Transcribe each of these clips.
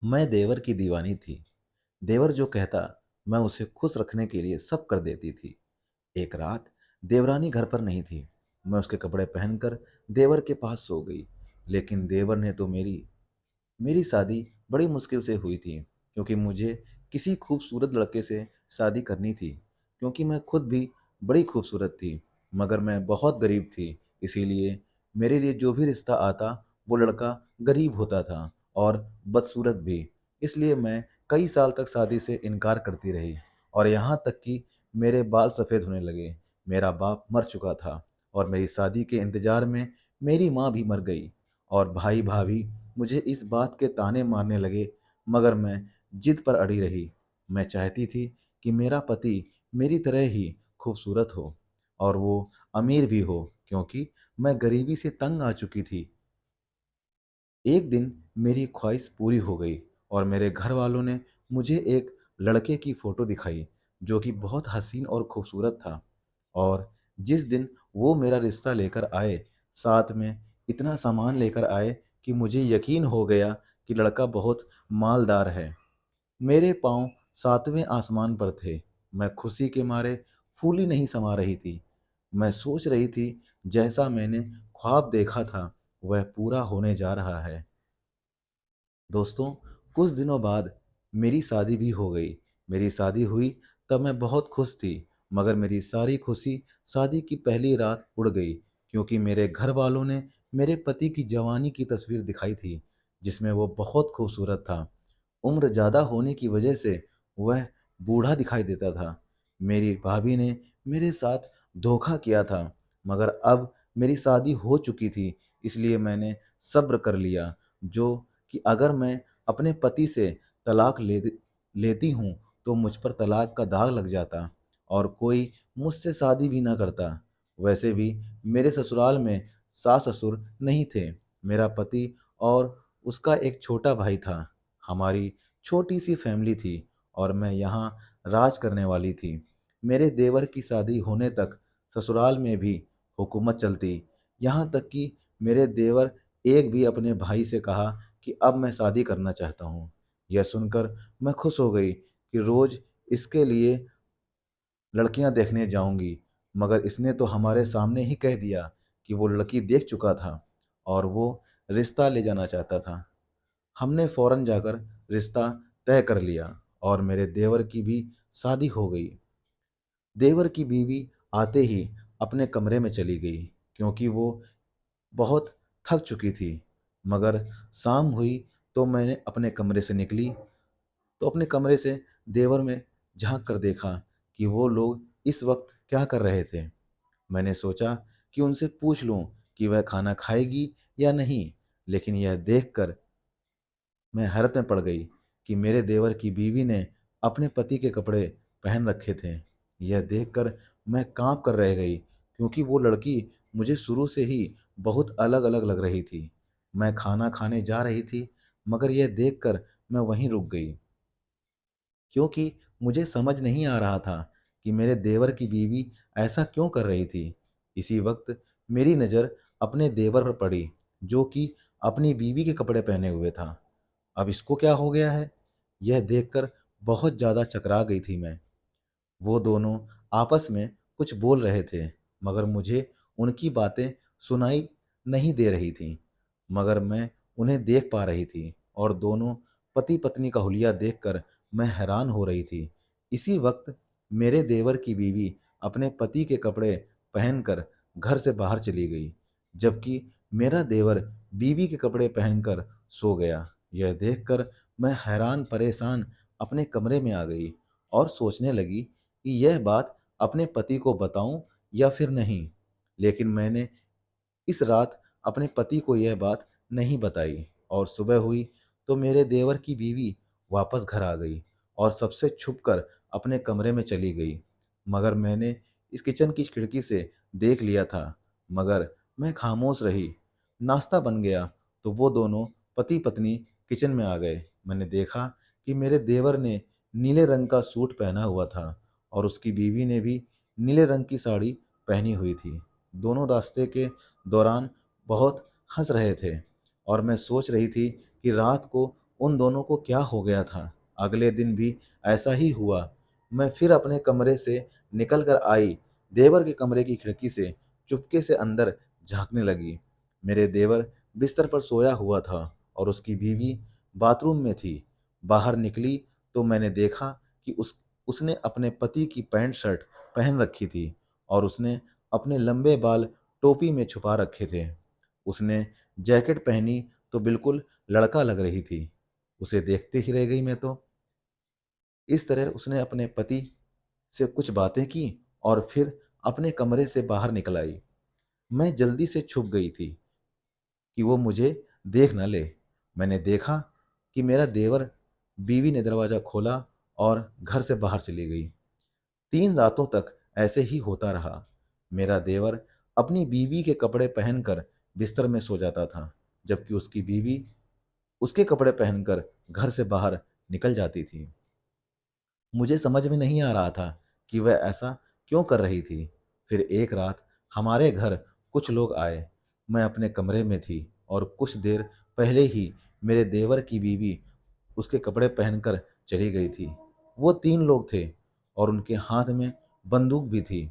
मैं देवर की दीवानी थी। देवर जो कहता, मैं उसे खुश रखने के लिए सब कर देती थी। एक रात देवरानी घर पर नहीं थी। मैं उसके कपड़े पहनकर देवर के पास सो गई। लेकिन देवर ने तो मेरी मेरी शादी बड़ी मुश्किल से हुई थी, क्योंकि मुझे किसी खूबसूरत लड़के से शादी करनी थी। क्योंकि मैं खुद भी बड़ी खूबसूरत थी, मगर मैं बहुत गरीब थी। इसीलिए मेरे लिए जो भी रिश्ता आता, वो लड़का गरीब होता था और बदसूरत भी। इसलिए मैं कई साल तक शादी से इनकार करती रही, और यहाँ तक कि मेरे बाल सफ़ेद होने लगे। मेरा बाप मर चुका था, और मेरी शादी के इंतज़ार में मेरी माँ भी मर गई, और भाई भाभी मुझे इस बात के ताने मारने लगे। मगर मैं जिद पर अड़ी रही। मैं चाहती थी कि मेरा पति मेरी तरह ही खूबसूरत हो, और वो अमीर भी हो, क्योंकि मैं गरीबी से तंग आ चुकी थी। एक दिन मेरी ख्वाहिश पूरी हो गई, और मेरे घर वालों ने मुझे एक लड़के की फ़ोटो दिखाई, जो कि बहुत हसीन और खूबसूरत था। और जिस दिन वो मेरा रिश्ता लेकर आए, साथ में इतना सामान लेकर आए कि मुझे यकीन हो गया कि लड़का बहुत मालदार है। मेरे पाँव सातवें आसमान पर थे। मैं खुशी के मारे फूली नहीं समा रही थी। मैं सोच रही थी, जैसा मैंने ख्वाब देखा था, वह पूरा होने जा रहा है। दोस्तों, कुछ दिनों बाद मेरी शादी भी हो गई। मेरी शादी हुई तब मैं बहुत खुश थी, मगर मेरी सारी खुशी शादी की पहली रात उड़ गई, क्योंकि मेरे घर वालों ने मेरे पति की जवानी की तस्वीर दिखाई थी, जिसमें वो बहुत खूबसूरत था। उम्र ज़्यादा होने की वजह से वह बूढ़ा दिखाई देता था। मेरी भाभी ने मेरे साथ धोखा किया था, मगर अब मेरी शादी हो चुकी थी, इसलिए मैंने सब्र कर लिया, जो कि अगर मैं अपने पति से तलाक लेती हूँ, तो मुझ पर तलाक का दाग लग जाता, और कोई मुझसे शादी भी ना करता। वैसे भी मेरे ससुराल में सास-ससुर नहीं थे। मेरा पति और उसका एक छोटा भाई था। हमारी छोटी-सी फैमिली थी, और मैं यहाँ राज करने वाली थी। मेरे देवर की शादी होने तक ससुराल में भी हुकूमत चलती। यहाँ तक कि मेरे देवर एक भी अपने भाई से कहा कि अब मैं शादी करना चाहता हूँ। यह सुनकर मैं खुश हो गई कि रोज़ इसके लिए लड़कियां देखने जाऊंगी, मगर इसने तो हमारे सामने ही कह दिया कि वो लड़की देख चुका था, और वो रिश्ता ले जाना चाहता था। हमने फौरन जाकर रिश्ता तय कर लिया, और मेरे देवर की भी शादी हो गई। देवर की बीवी आते ही अपने कमरे में चली गई, क्योंकि वो बहुत थक चुकी थी। मगर शाम हुई तो मैंने अपने कमरे से निकली, तो अपने कमरे से देवर में झांक कर देखा कि वो लोग इस वक्त क्या कर रहे थे। मैंने सोचा कि उनसे पूछ लूं कि वह खाना खाएगी या नहीं, लेकिन यह देखकर मैं हैरत में पड़ गई कि मेरे देवर की बीवी ने अपने पति के कपड़े पहन रखे थे। यह देखकर मैं कांप कर रह गई, क्योंकि वो लड़की मुझे शुरू से ही बहुत अलग अलग लग रही थी। मैं खाना खाने जा रही थी, मगर यह देखकर मैं वहीं रुक गई, क्योंकि मुझे समझ नहीं आ रहा था कि मेरे देवर की बीवी ऐसा क्यों कर रही थी। इसी वक्त मेरी नज़र अपने देवर पर पड़ी, जो कि अपनी बीवी के कपड़े पहने हुए था। अब इसको क्या हो गया है? यह देखकर बहुत ज़्यादा चकरा गई थी मैं। वो दोनों आपस में कुछ बोल रहे थे, मगर मुझे उनकी बातें सुनाई नहीं दे रही थीं। मगर मैं उन्हें देख पा रही थी, और दोनों पति-पत्नी का हुलिया देखकर मैं हैरान हो रही थी। इसी वक्त मेरे देवर की बीवी अपने पति के कपड़े पहनकर घर से बाहर चली गई, जबकि मेरा देवर बीवी के कपड़े पहनकर सो गया। यह देखकर मैं हैरान परेशान अपने कमरे में आ गई, और सोचने लगी कि यह बात अपने पति को बताऊं या फिर नहीं। लेकिन मैंने इस रात अपने पति को यह बात नहीं बताई, और सुबह हुई तो मेरे देवर की बीवी वापस घर आ गई, और सबसे छुपकर अपने कमरे में चली गई। मगर मैंने इस किचन की खिड़की से देख लिया था, मगर मैं खामोश रही। नाश्ता बन गया तो वो दोनों पति पत्नी किचन में आ गए। मैंने देखा कि मेरे देवर ने नीले रंग का सूट पहना हुआ था, और उसकी बीवी ने भी नीले रंग की साड़ी पहनी हुई थी। दोनों रास्ते के दौरान बहुत हंस रहे थे, और मैं सोच रही थी कि रात को उन दोनों को क्या हो गया था। अगले दिन भी ऐसा ही हुआ। मैं फिर अपने कमरे से निकल कर आई, देवर के कमरे की खिड़की से चुपके से अंदर झाँकने लगी। मेरे देवर बिस्तर पर सोया हुआ था और उसकी बीवी बाथरूम में थी। बाहर निकली तो मैंने देखा कि उसने अपने पति की पैंट शर्ट पहन रखी थी और उसने अपने लंबे बाल टोपी में छुपा रखे थे। उसने जैकेट पहनी तो बिल्कुल लड़का लग रही थी। उसे देखते ही रह गई मैं तो। इस तरह उसने अपने पति से कुछ बातें की और फिर अपने कमरे से बाहर निकल आई। मैं जल्दी से छुप गई थी कि वो मुझे देख न ले। मैंने देखा कि मेरा देवर बीवी ने दरवाज़ा खोला और घर से बाहर चली गई। 3 रातों तक ऐसे ही होता रहा। मेरा देवर अपनी बीवी के कपड़े पहनकर बिस्तर में सो जाता था, जबकि उसकी बीवी उसके कपड़े पहनकर घर से बाहर निकल जाती थी। मुझे समझ में नहीं आ रहा था कि वह ऐसा क्यों कर रही थी। फिर एक रात हमारे घर कुछ लोग आए। मैं अपने कमरे में थी और कुछ देर पहले ही मेरे देवर की बीवी उसके कपड़े पहनकर चली गई थी। वो 3 लोग थे और उनके हाथ में बंदूक भी थी।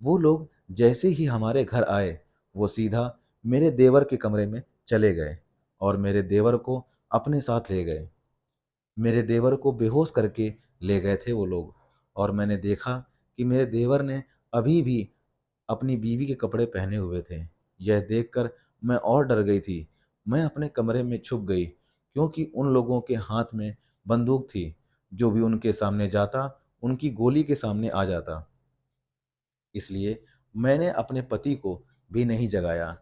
वो लोग जैसे ही हमारे घर आए, वो सीधा मेरे देवर के कमरे में चले गए और मेरे देवर को अपने साथ ले गए। मेरे देवर को बेहोश करके ले गए थे वो लोग और मैंने देखा कि मेरे देवर ने अभी भी अपनी बीवी के कपड़े पहने हुए थे। यह देखकर मैं और डर गई थी। मैं अपने कमरे में छुप गई क्योंकि उन लोगों के हाथ में बंदूक थी। जो भी उनके सामने जाता, उनकी गोली के सामने आ जाता। इसलिए मैंने अपने पति को भी नहीं जगाया।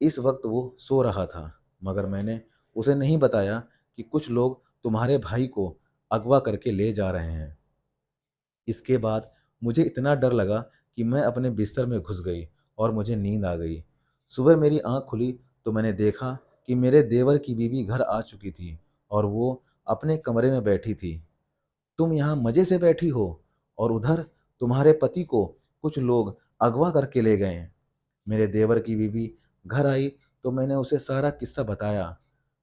इस वक्त वो सो रहा था, मगर मैंने उसे नहीं बताया कि कुछ लोग तुम्हारे भाई को अगवा करके ले जा रहे हैं। इसके बाद मुझे इतना डर लगा कि मैं अपने बिस्तर में घुस गई और मुझे नींद आ गई। सुबह मेरी आँख खुली तो मैंने देखा कि मेरे देवर की बीवी घर आ चुकी थी और वो अपने कमरे में बैठी थी। तुम यहाँ मज़े से बैठी हो और उधर तुम्हारे पति को कुछ लोग अगवा करके ले गए हैं। मेरे देवर की बीवी घर आई तो मैंने उसे सारा किस्सा बताया,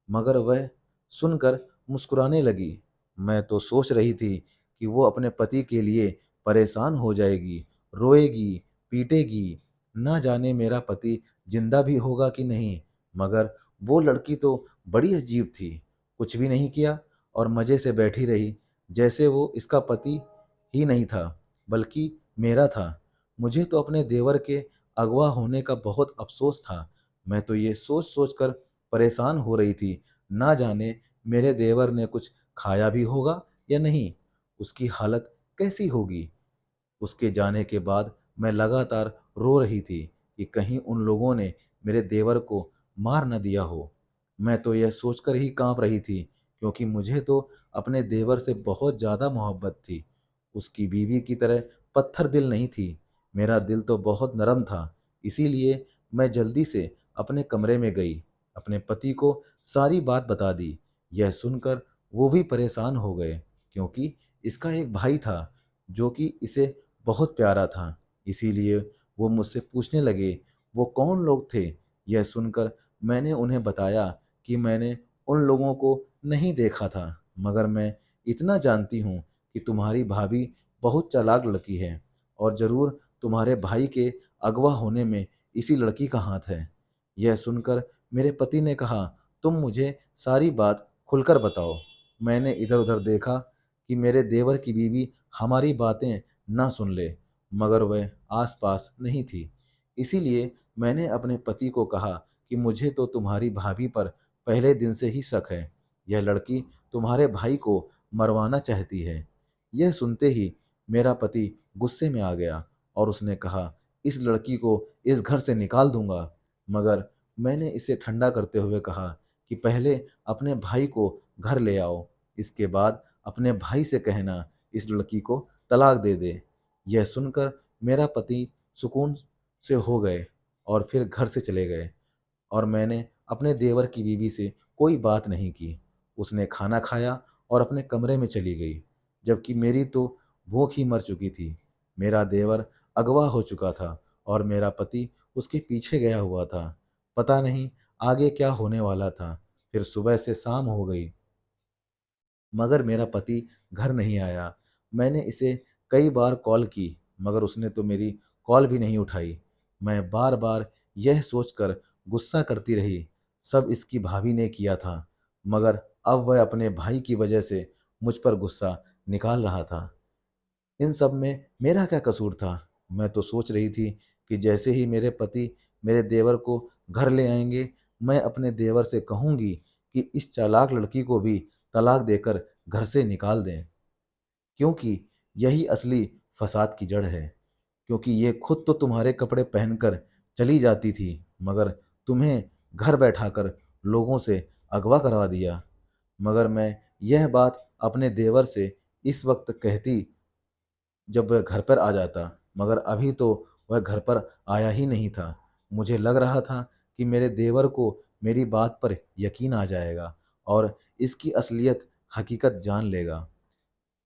मगर वह सुनकर मुस्कुराने लगी। मैं तो सोच रही थी कि वो अपने पति के लिए परेशान हो जाएगी, रोएगी, पीटेगी, ना जाने मेरा पति जिंदा भी होगा कि नहीं। मगर वो लड़की तो बड़ी अजीब थी, कुछ भी नहीं किया और मज़े से बैठी रही, जैसे वो इसका पति ही नहीं था, बल्कि मेरा था। मुझे तो अपने देवर के अगवा होने का बहुत अफ़सोस था। मैं तो ये सोच-सोच कर परेशान हो रही थी, ना जाने मेरे देवर ने कुछ खाया भी होगा या नहीं, उसकी हालत कैसी होगी। उसके जाने के बाद मैं लगातार रो रही थी कि कहीं उन लोगों ने मेरे देवर को मार न दिया हो। मैं तो यह सोचकर ही काँप रही थी क्योंकि मुझे तो अपने देवर से बहुत ज़्यादा मोहब्बत थी। उसकी बीवी की तरह पत्थर दिल नहीं थी, मेरा दिल तो बहुत नरम था। इसीलिए मैं जल्दी से अपने कमरे में गई, अपने पति को सारी बात बता दी। यह सुनकर वो भी परेशान हो गए क्योंकि इसका एक भाई था जो कि इसे बहुत प्यारा था। इसीलिए वो मुझसे पूछने लगे, वो कौन लोग थे? यह सुनकर मैंने उन्हें बताया कि मैंने उन लोगों को नहीं देखा था, मगर मैं इतना जानती हूँ कि तुम्हारी भाभी बहुत चालाक लड़की है और ज़रूर तुम्हारे भाई के अगवा होने में इसी लड़की का हाथ है। यह सुनकर मेरे पति ने कहा, तुम मुझे सारी बात खुलकर बताओ। मैंने इधर-उधर देखा कि मेरे देवर की बीवी हमारी बातें ना सुन ले, मगर वह आस-पास नहीं थी। इसीलिए मैंने अपने पति को कहा कि मुझे तो तुम्हारी भाभी पर पहले दिन से ही शक है। यह लड़की तुम्हारे भाई को मरवाना चाहती है। यह सुनते ही मेरा पति गुस्से में आ गया और उसने कहा, इस लड़की को इस घर से निकाल दूँगा। मगर मैंने इसे ठंडा करते हुए कहा कि पहले अपने भाई को घर ले आओ, इसके बाद अपने भाई से कहना इस लड़की को तलाक दे दे। यह सुनकर मेरा पति सुकून से हो गए और फिर घर से चले गए और मैंने अपने देवर की बीवी से कोई बात नहीं की। उसने खाना खाया और अपने कमरे में चली गई, जबकि मेरी तो भूख ही मर चुकी थी। मेरा देवर अगवा हो चुका था और मेरा पति उसके पीछे गया हुआ था। पता नहीं आगे क्या होने वाला था। फिर सुबह से शाम हो गई। मगर मेरा पति घर नहीं आया। मैंने इसे कई बार कॉल की, मगर उसने तो मेरी कॉल भी नहीं उठाई। मैं बार-बार यह सोचकर गुस्सा करती रही, सब इसकी भाभी ने किया था, मगर अब वह अपने भाई की वजह से मुझ पर गुस्सा निकाल रहा था। इन सब में मेरा क्या कसूर था? मैं तो सोच रही थी कि जैसे ही मेरे पति मेरे देवर को घर ले आएँगे, मैं अपने देवर से कहूँगी कि इस चालाक लड़की को भी तलाक देकर घर से निकाल दें, क्योंकि यही असली फसाद की जड़ है। क्योंकि ये खुद तो तुम्हारे कपड़े पहनकर चली जाती थी, मगर तुम्हें घर बैठाकर लोगों से अगवा करवा दिया। मगर मैं यह बात अपने देवर से इस वक़्त कहती जब वह घर पर आ जाता, मगर अभी तो वह घर पर आया ही नहीं था। मुझे लग रहा था कि मेरे देवर को मेरी बात पर यकीन आ जाएगा और इसकी असलियत हकीकत जान लेगा।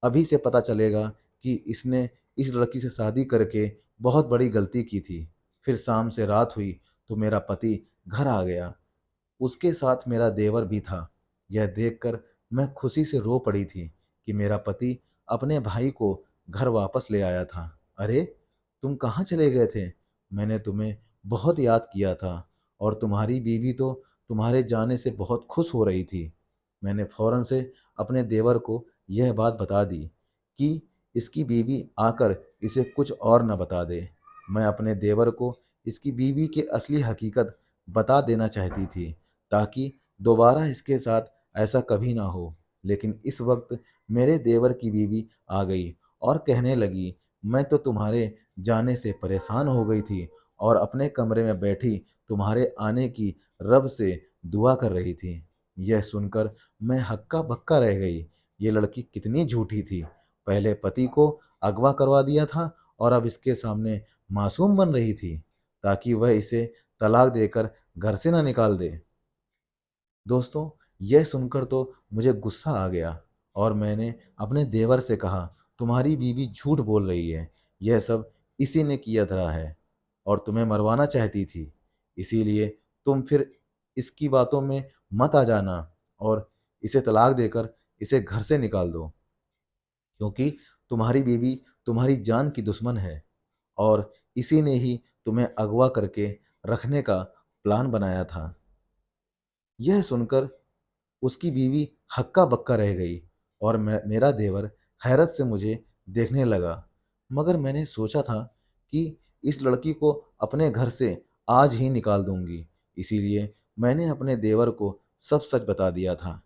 अभी से पता चलेगा कि इसने इस लड़की से शादी करके बहुत बड़ी गलती की थी। फिर शाम से रात हुई तो मेरा पति घर आ गया। उसके साथ मेरा देवर भी था। यह देखकर मैं खुशी से रो पड़ी थी कि मेरा पति अपने भाई को घर वापस ले आया था। अरे! तुम कहाँ चले गए थे? मैंने तुम्हें बहुत याद किया था और तुम्हारी बीवी तो तुम्हारे जाने से बहुत खुश हो रही थी। मैंने फ़ौरन से अपने देवर को यह बात बता दी कि इसकी बीवी आकर इसे कुछ और न बता दे। मैं अपने देवर को इसकी बीवी की असली हकीकत बता देना चाहती थी, ताकि दोबारा इसके साथ ऐसा कभी ना हो। लेकिन इस वक़्त मेरे देवर की बीवी आ गई और कहने लगी, "मैं तो तुम्हारे जाने से परेशान हो गई थी और अपने कमरे में बैठी तुम्हारे आने की रब से दुआ कर रही थी।" यह सुनकर मैं हक्का-बक्का रह गई। ये लड़की कितनी झूठी थी। पहले पति को अगवा करवा दिया था और अब इसके सामने मासूम बन रही थी, ताकि वह इसे तलाक देकर घर से ना निकाल दे। दोस्तों, यह सुनकर तो मुझे गुस्सा आ गया और मैंने अपने देवर से कहा, तुम्हारी बीवी झूठ बोल रही है। यह सब इसी ने किया धरा है और तुम्हें मरवाना चाहती थी। इसीलिए तुम फिर इसकी बातों में मत आ जाना और इसे तलाक देकर इसे घर से निकाल दो, क्योंकि तुम्हारी बीवी तुम्हारी जान की दुश्मन है और इसी ने ही तुम्हें अगवा करके रखने का प्लान बनाया था। यह सुनकर उसकी बीवी हक्का-बक्का रह गई और मेरा देवर हैरत से मुझे देखने लगा। मगर मैंने सोचा था कि इस लड़की को अपने घर से आज ही निकाल दूँगी। इसीलिए मैंने अपने देवर को सब सच बता दिया था।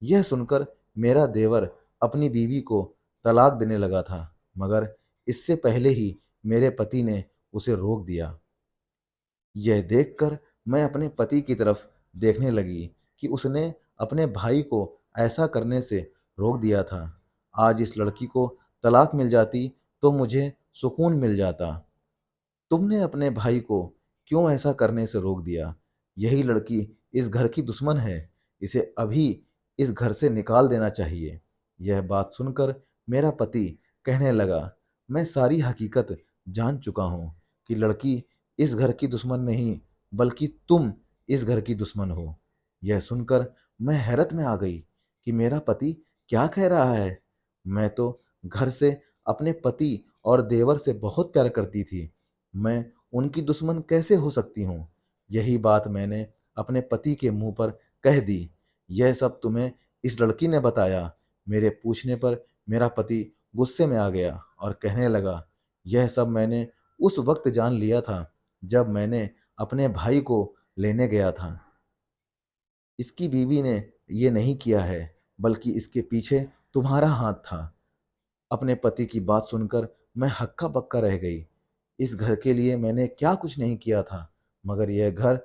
यह सुनकर मेरा देवर अपनी बीवी को तलाक देने लगा था, मगर इससे पहले ही मेरे पति ने उसे रोक दिया। यह देखकर मैं अपने पति की तरफ देखने लगी कि उसने अपने भाई को ऐसा करने से रोक दिया था। आज इस लड़की को तलाक मिल जाती तो मुझे सुकून मिल जाता। तुमने अपने भाई को क्यों ऐसा करने से रोक दिया? यही लड़की इस घर की दुश्मन है। इसे अभी इस घर से निकाल देना चाहिए। यह बात सुनकर मेरा पति कहने लगा, मैं सारी हकीकत जान चुका हूँ कि लड़की इस घर की दुश्मन नहीं, बल्कि तुम इस घर की दुश्मन हो। यह सुनकर मैं हैरत में आ गई कि मेरा पति क्या कह रहा है? मैं तो घर से अपने पति और देवर से बहुत प्यार करती थी। मैं उनकी दुश्मन कैसे हो सकती हूँ? यही बात मैंने अपने पति के मुँह पर कह दी। यह सब तुम्हें इस लड़की ने बताया। मेरे पूछने पर मेरा पति गुस्से में आ गया और कहने लगा, यह सब मैंने उस वक़्त जान लिया था, जब मैंने अपने भाई को लेने गया था। इसकी बीवी ने ये नहीं किया है, बल्कि इसके पीछे तुम्हारा हाथ था। अपने पति की बात सुनकर मैं हक्का-बक्का रह गई। इस घर के लिए मैंने क्या कुछ नहीं किया था, मगर यह घर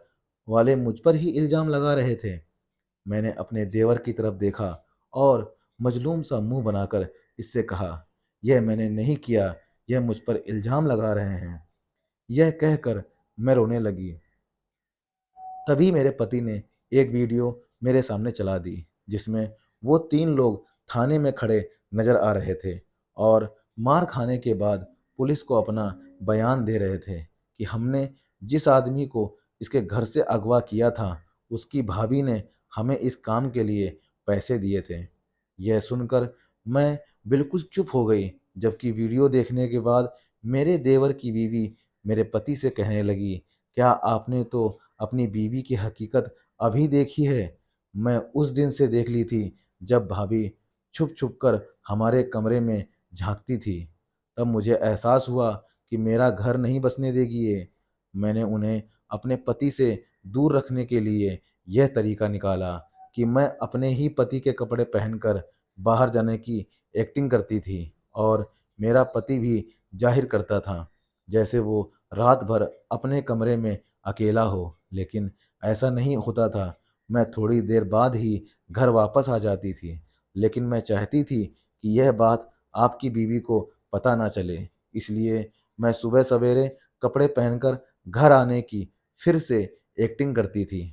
वाले मुझ पर ही इल्ज़ाम लगा रहे थे। मैंने अपने देवर की तरफ देखा और मजलूम सा मुँह बनाकर इससे कहा, "यह मैंने नहीं किया, यह मुझ पर इल्ज़ाम लगा रहे हैं।" यह कहकर मैं रोने लगी। तभी मेरे पति ने एक वीडियो मेरे सामने चला दी, जिसमें वो 3 लोग थाने में खड़े नज़र आ रहे थे और मार खाने के बाद पुलिस को अपना बयान दे रहे थे कि हमने जिस आदमी को इसके घर से अगवा किया था, उसकी भाभी ने हमें इस काम के लिए पैसे दिए थे। यह सुनकर मैं बिल्कुल चुप हो गई, जबकि वीडियो देखने के बाद मेरे देवर की बीवी मेरे पति से कहने लगी, क्या आपने तो अपनी बीवी की हकीकत अभी देखी है? मैं उस दिन से देख ली थी जब भाभी छुप छुप कर हमारे कमरे में झांकती थी। तब मुझे एहसास हुआ कि मेरा घर नहीं बसने देगी ये। मैंने उन्हें अपने पति से दूर रखने के लिए यह तरीका निकाला कि मैं अपने ही पति के कपड़े पहनकर बाहर जाने की एक्टिंग करती थी और मेरा पति भी जाहिर करता था जैसे वो रात भर अपने कमरे में अकेला हो, लेकिन ऐसा नहीं होता था। मैं थोड़ी देर बाद ही घर वापस आ जाती थी, लेकिन मैं चाहती थी कि यह बात आपकी बीवी को पता ना चले, इसलिए मैं सुबह सवेरे कपड़े पहनकर घर आने की फिर से एक्टिंग करती थी।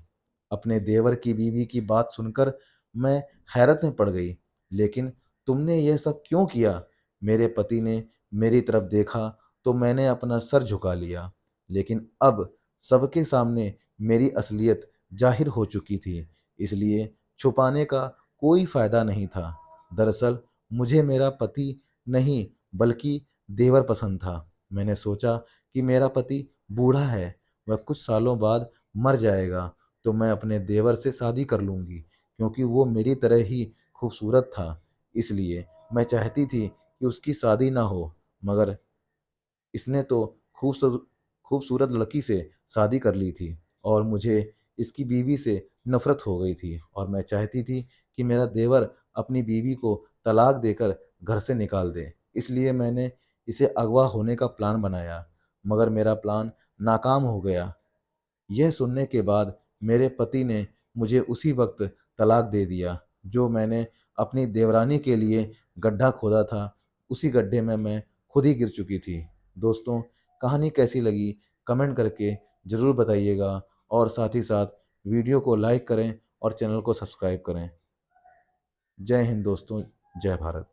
अपने देवर की बीवी की बात सुनकर मैं हैरत में पड़ गई। लेकिन तुमने यह सब क्यों किया? मेरे पति ने मेरी तरफ देखा तो मैंने अपना सर झुका लिया। लेकिन अब सबके सामने मेरी असलियत जाहिर हो चुकी थी, इसलिए छुपाने का कोई फायदा नहीं था। दरअसल मुझे मेरा पति नहीं बल्कि देवर पसंद था। मैंने सोचा कि मेरा पति बूढ़ा है, वह कुछ सालों बाद मर जाएगा, तो मैं अपने देवर से शादी कर लूँगी, क्योंकि वो मेरी तरह ही खूबसूरत था। इसलिए मैं चाहती थी कि उसकी शादी ना हो, मगर इसने तो खूबसूरत लड़की से शादी कर ली थी और मुझे इसकी बीवी से नफ़रत हो गई थी और मैं चाहती थी कि मेरा देवर अपनी बीवी को तलाक देकर घर से निकाल दे। इसलिए मैंने इसे अगवा होने का प्लान बनाया, मगर मेरा प्लान नाकाम हो गया। यह सुनने के बाद मेरे पति ने मुझे उसी वक्त तलाक दे दिया। जो मैंने अपनी देवरानी के लिए गड्ढा खोदा था, उसी गड्ढे में मैं खुद ही गिर चुकी थी। दोस्तों, कहानी कैसी लगी कमेंट करके ज़रूर बताइएगा और साथ ही साथ वीडियो को लाइक करें और चैनल को सब्सक्राइब करें। जय हिंद दोस्तों, जय भारत।